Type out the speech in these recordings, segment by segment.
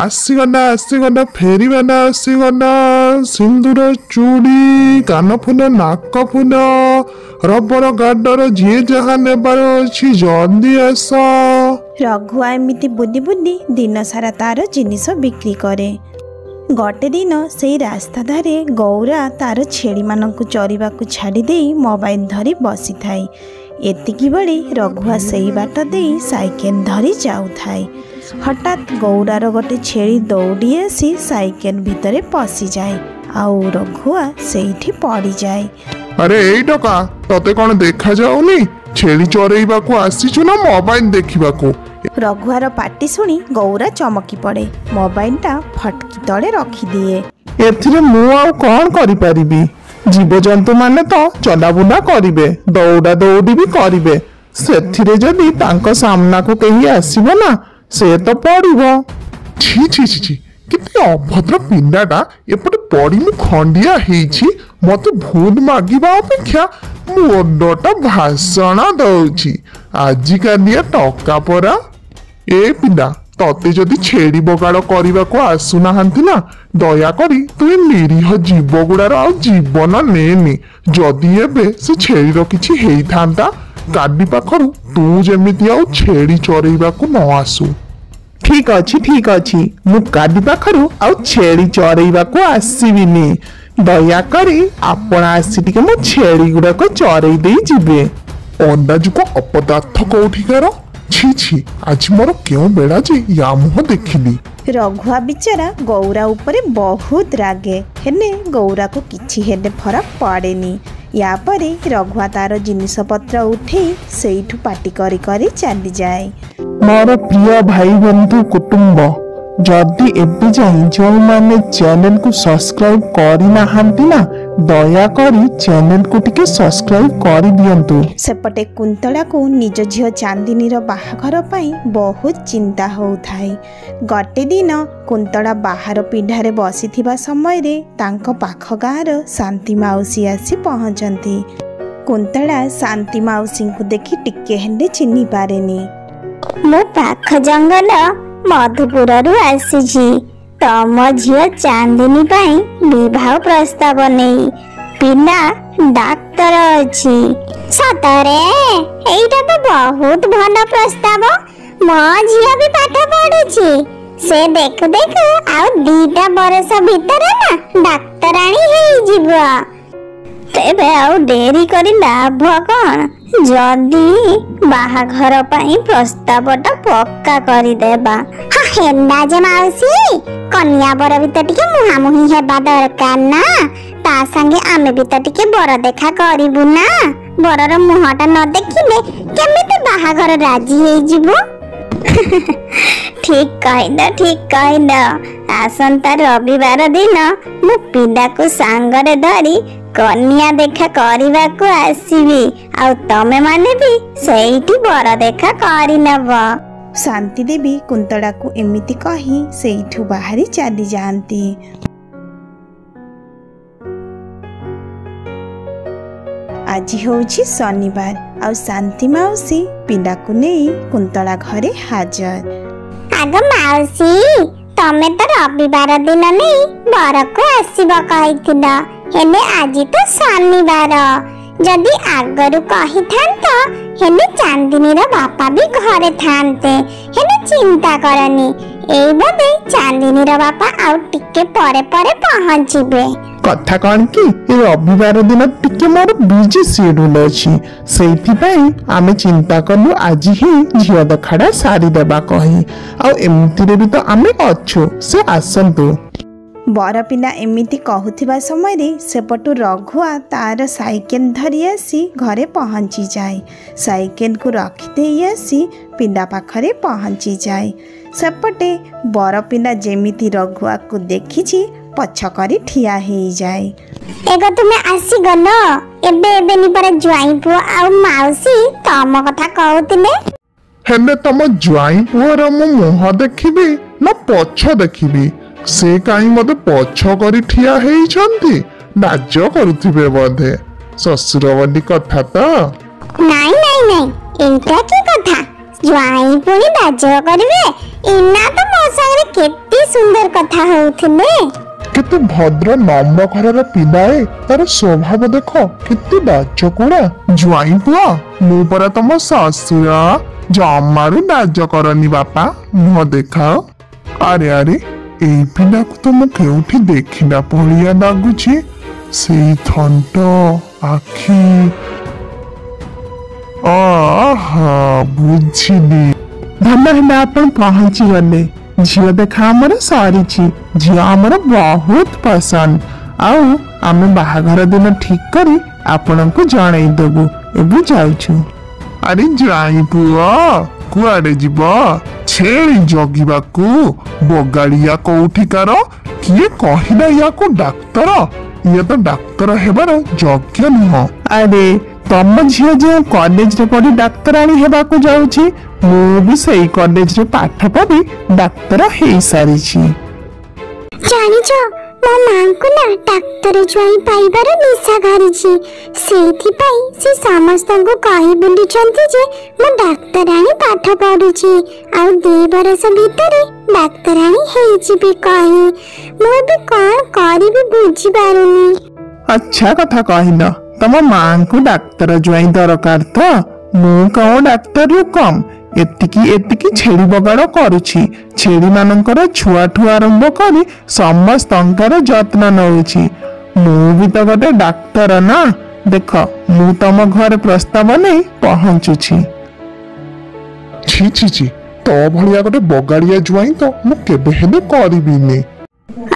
आसीगला फेरीवाला आसीगला सिंदूर चूड़ी कानफुल नाकफुल rubber girder जी जहाँ नेबार अच्छी जल्दी आस। रघुआ एमिति बुद्धी बुद्धी दिन सारा तार जिनिस बिक्री करे। गोटे दिन से रास्ता धारे गौरा तार छेड़ी मानक चरिबा को छाड़ी दे मोबाइल धरी बसी थाई। एतिकी बेले रघुआ सही बाट दे साइकेल धरी जाऊ थाई। हठात गौरार गोटे छेड़ी दौड़ी आसी साइकेल भितरे पशि जाए आउ रघुआ सेठी पड़ी जाए। अरे एई टका तते कौन देखा जाउनी? छेड़ी चोरेइबा को आसीचु ना मोबाइल देखिबा को? रघुआर पाटी शुणी गौरा चमकी पड़े। मोबाइल टा फटकी तले रखी दिए। एथिरे मु आउ कोन करि परिबी? जीवजंतु माने तो चलाबुला करिवे, दौड़ा दौड़ी भी करिवे। सेथिरे जदि तांको सामना को केही आसीबो ना से तो पड़िबो। छी छी छी छी किते अभद्र पिंडाटा एपटे पड़ी मु खंडिया हेछि। मते भूल मागिबा अपेक्षा मुंडटा भाषण दउछि। आजि कालिया टका परा ए पिंडा तते जदि छेड़ी बगाड़ करने को आसुना ना दया करी तु निरीह जीव गुड़ार आ जीवन नेनी। जदि एबे से छेड़ीर किछि हेई थांता गाड़ी पाखरु तू जेमिति आ छेड़ी चरेइबा को न आसु। ठीक अछि मु गाड़ी पाखरु आ छेड़ी चरेइबा को आसीबिनी। दया करी आपण आसी टिके मो छेड़ी गुड़ा को चरेइ देई जिबे। अंदाज को अपदार्थ कोठिकार छी छी आज मोर क्यों बेड़ा जे या मुह देखिली। रघुआ बिचारा गौरा उपरे बहुत रागे हेले गौरा को किछि हेले फरक पड़ेनी। या परे रघुआ तार जिनिस पत्र उठे सेठू पाटी करी करी चली जाए। मोर प्रिय भाई बंधु कुटुंब जदि एबे जाई जो माने चैनल को सब्सक्राइब करि नाहंती ना दया करी चैनल को टिके सब्सक्राइब करि दियंतु। सेपटे कुंतला को निज झियो चांदिनीर बाहाघर पाई बहुत चिंता होउथाई। गटे दिन कुंतला बाहर पिंढारे बसिथिबा समय रे तांको पाख गाँर शांति माउसी आसी पहुंचंती। कुंतला शांति माउसी को देखि टिके हेंडे चिन्हि पारेनी। मो पाख जंगल मधुपुर आसी तम झील चांदिनी पाई विवाह प्रस्ताव नहीं पिला डाक्तर अच्छी। सतरे एटा तो बहुत भल प्रस्ताव। मो झील भी पाठ पढ़ुची से देख देख आ 2 बरस भीतर ना डाक्तराणी हेई जिबो। तेबे आउ डेरी करी लाभ कौन? जदि बाहाघर पाई प्रस्तावटा पक्का करी देबा। हाँ हेला जे माउसी कन्या बर भी तो टिके मुहामुही हेबा दरकार ना। ता संगे आमे भी तो टिके बर देखा करिबु ना। बरर मुहटा न देखिले केमिते बाहाघर राजी हेई जिबु। ठीक कहिद आसंता रविवार दिन मु पिला को सांगरे धरी कन्या देखा करने को आसबि आ तमे माने भी सेठी बर देखा करि नब। शांति देवी कुंतला को एमिति कही सेठू बाहरी चली जाती। आज होउछि शनिवार आ शांति माउसी पिला को नहीं कुंतला घरे हाजर। आग माउसी तमे तो रविवार दिन नहीं बर को आसीबा कहिथिल हेले आज तो शनिवार। जदि आगरु कही थांतो हेले चांदिनीर बापा भी घरे थांते। हेले चिंता करनी एई बदे चांदिनीर बापा आउ टिके परे परे पहुंचीबे। कथा कौन कि रविवार दिन टिके मोर बिजी शेड्यूल अछि सेथि पई आमे चिंता करलु आज ही झियो देखाड़ा सारी देबा कही आ एमिति रे भी तो आमे अछु से आसंतु। बर पिला एमिति कहूथिबा समय रे सेपटु रघुआ तार साइकेल धरी आसी घरे पहुंची जाए। साइकेल को रखी देई आसी पिला पाखरे पहुंची जाए। सेपटे बर पिला जेमिति रघुआ को देखिछि पछ करी ठिया हेई जाए। एगो तुमे आसी गलो एबे नि पर ज्वाई पुओ आ माउसी तम कथा कहउतिले। हेले तम ज्वाई पुओर मो मुह देखिबी ना पछ देखिबी? से काई मते पछ करी ठिया हेई छंती लाज करूथिबे बोधे। ससुर बडी कथा तो नहीं एटा की कथा? ज्वाई पुनी लाज करिवे इना तो मो संगे केती ସୁନ୍ଦର କଥା ହଉଥିଲେ। କେତେ ଭଦ୍ର ନମ୍ର ଘରର ପିଲାଏ, ତାର ସ୍ୱଭାବ ଦେଖ କେତେ ଲାଜକୁଳା। ଜ୍ୱାଇଁ ପୁଅ, ମୁଁ ପରା ତମ ଶ୍ୱଶୁର, ଜମାରୁ ଲାଜ କରନି ବାପା, ମୁହଁ ଦେଖାଅ। ଆରେ ଆରେ, ଏଇ ପିଲାକୁ ତ ମୁଁ କେଉଁଠି ଦେଖିଲା ଭଳିଆ ଲାଗୁଛି। ସେଇ ଥଣ୍ଟ, ଆଖି, ଆହା ବୁଝିଲି। ଭଲ ହେଲା ଆପଣ ପହଞ୍ଚିଗଲେ। ଝିଅ ଦେଖା ଆମର ସରିଛି। ଝିଅ ଆମର ବହୁତ ପସନ୍ଦ। ଆଉ ଆମେ ବାହାଘର ଦିନ ଠିକ କରି ଆପଣଙ୍କୁ ଜଣେଇଦେବୁ। ଏବେ ଯାଉଛୁ। ଆରେ ଜ୍ୱାଇଁ ପୁଅ, କୁଆଡେ ଯିବ? ଛେଳି ଜଗିବାକୁ? ବଗାଳିଆ କୋଉଠିକାର? କିଏ କହିଲା ୟାକୁ ଡାକ୍ତର? ଇଏ ତ ଡାକ୍ତର ହେବାର ଯୋଗ୍ୟ ନୁହଁ। ଆରେ ତମ ଝିଅ ଯେଉଁ କଲେଜରେ ପଢି ଡାକ୍ତରାଣୀ ହେବାକୁ ଯାଉଛି, ମୁଁ ବି ସେଇ କଲେଜରେ ପାଠ ପଢି ଡାକ୍ତର ହେଇସାରିଛି। ଜାଣିଛ, ମୋ ମାଙ୍କୁ ନା ଡାକ୍ତର ଜ୍ୱାଇଁ ପାଇବାର ନିଶା ଧରିଛି। ସେଇଥିପାଇଁ ସେ ସମସ୍ତଙ୍କୁ କହି ବୁଲୁଛନ୍ତି ଯେ ମୁଁ ଡାକ୍ତରାଣୀ ପାଠ ପଢୁଛି, ଆଉ 2 ବର୍ଷ ଭିତରେ ଡାକ୍ତରାଣୀ ହେଇଯିବି କହି। ମୁଁ ଏବେ କଣ କରିବି ବୁଝିପାରୁନି। ଆଚ୍ଛା କଥା କହିଲ, ତମ ମାଙ୍କୁ ଡାକ୍ତର ଜ୍ୱାଇଁ ଦରକାର ତ? ମୁଁ କଣ ଡାକ୍ତରରୁ କମ୍? ଏତିକି ଛେଳି ବଗାଳ କରୁଛି। ଛେଳି ମାନଙ୍କର ଛୁଆଠୁ ଆରମ୍ଭ କରି ସମସ୍ତଙ୍କର ଯତ୍ନ ନେଉଛି। ମୁଁ ବି ତ ଗୋଟେ ଡାକ୍ତର ନା। ଦେଖ, ମୁଁ ତମ ଘରେ ପ୍ରସ୍ତାବ ନେଇ ପହଞ୍ଚୁଛି। ଛି ଛି ଛି, ତୋ ଭଳିଆ ଗୋଟେ ବଗାଳିଆ ଜ୍ୱାଇଁ ତ ମୁଁ କେବେ ହେଲେ କରିବିନି।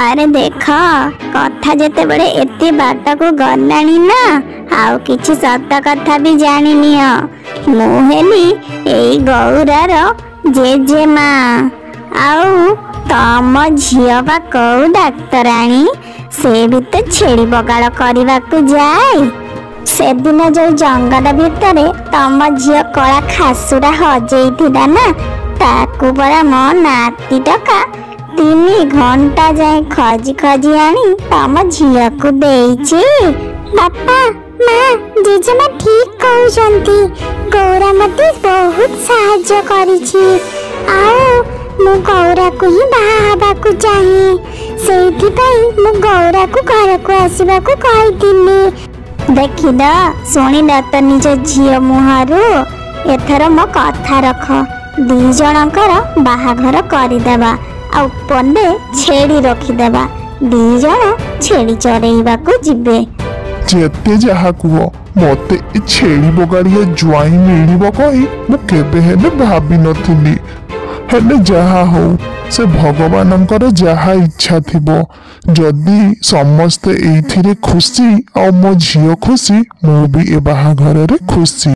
ଆରେ ଦେଖ, କଥା ଯେତେବେଳେ ଏତେ ବାଟକୁ ଗଲାଣି ନା, ଆଉ କିଛି ସତ କଥା ବି ଜାଣିନିଅ। ମୁଁ ହେଲି ଏଇ ଗୌରାର ଜେଜେମା। ଆଉ ତମ ଝିଅ ବା କୋଉ ଡାକ୍ତରାଣୀ? ସେ ବି ତ ଛେଳି ବଗାଳ କରିବାକୁ ଯାଏ। ସେଦିନ ଯୋଉ ଜଙ୍ଗଲ ଭିତରେ ତମ ଝିଅ କଳା ଖାସୁଟା ହଜେଇଥିଲା ନା, ତାକୁ ପରା ମୋ ନାତି ଟକା 3 ଘଣ୍ଟା ଯାଏ ଖୋଜି ଖୋଜି ଆଣି ତମ ଝିଅକୁ ଦେଇଛି। ବାପା, ମା, ଜେଜେମା ଠିକ କହୁଛନ୍ତି। ଗୌରା ମତେ ବହୁତ ସାହାଯ୍ୟ କରିଛି। ଆଉ ମୁଁ ଗୌରାକୁ ହିଁ ବାହା ହେବାକୁ ଚାହେଁ। ସେଇଥିପାଇଁ ମୁଁ ଗୌରାକୁ ଘରକୁ ଆସିବାକୁ କହିଥିଲି। ଦେଖିଲ, ଶୁଣିଲ ତ ନିଜ ଝିଅ ମୁହଁରୁ। ଏଥର ମୋ କଥା ରଖ, 2 ଜଣଙ୍କର ବାହାଘର କରିଦେବା, ଆଉ ପଣ୍ଡେ ଛେଳି ରଖିଦେବା। 2 ଜଣ ଛେଳି ଚରେଇବାକୁ ଯିବେ। ଯେତେ ଯାହା କୁହ, ମତେ ଏ ଛେଳି ବଗାଳିଆ ଜ୍ୱାଇଁ ମିଳିବ କହି ମୁଁ କେବେ ହେଲେ ଭାବିନଥିଲି। ହେଲେ ଯାହା ହଉ, ସେ ଭଗବାନଙ୍କର ଯାହା ଇଚ୍ଛା ଥିବ। ଯଦି ସମସ୍ତେ ଏଇଥିରେ ଖୁସି ଆଉ ମୋ ଝିଅ ଖୁସି, ମୁଁ ବି ଏ ବାହାଘରରେ ଖୁସି।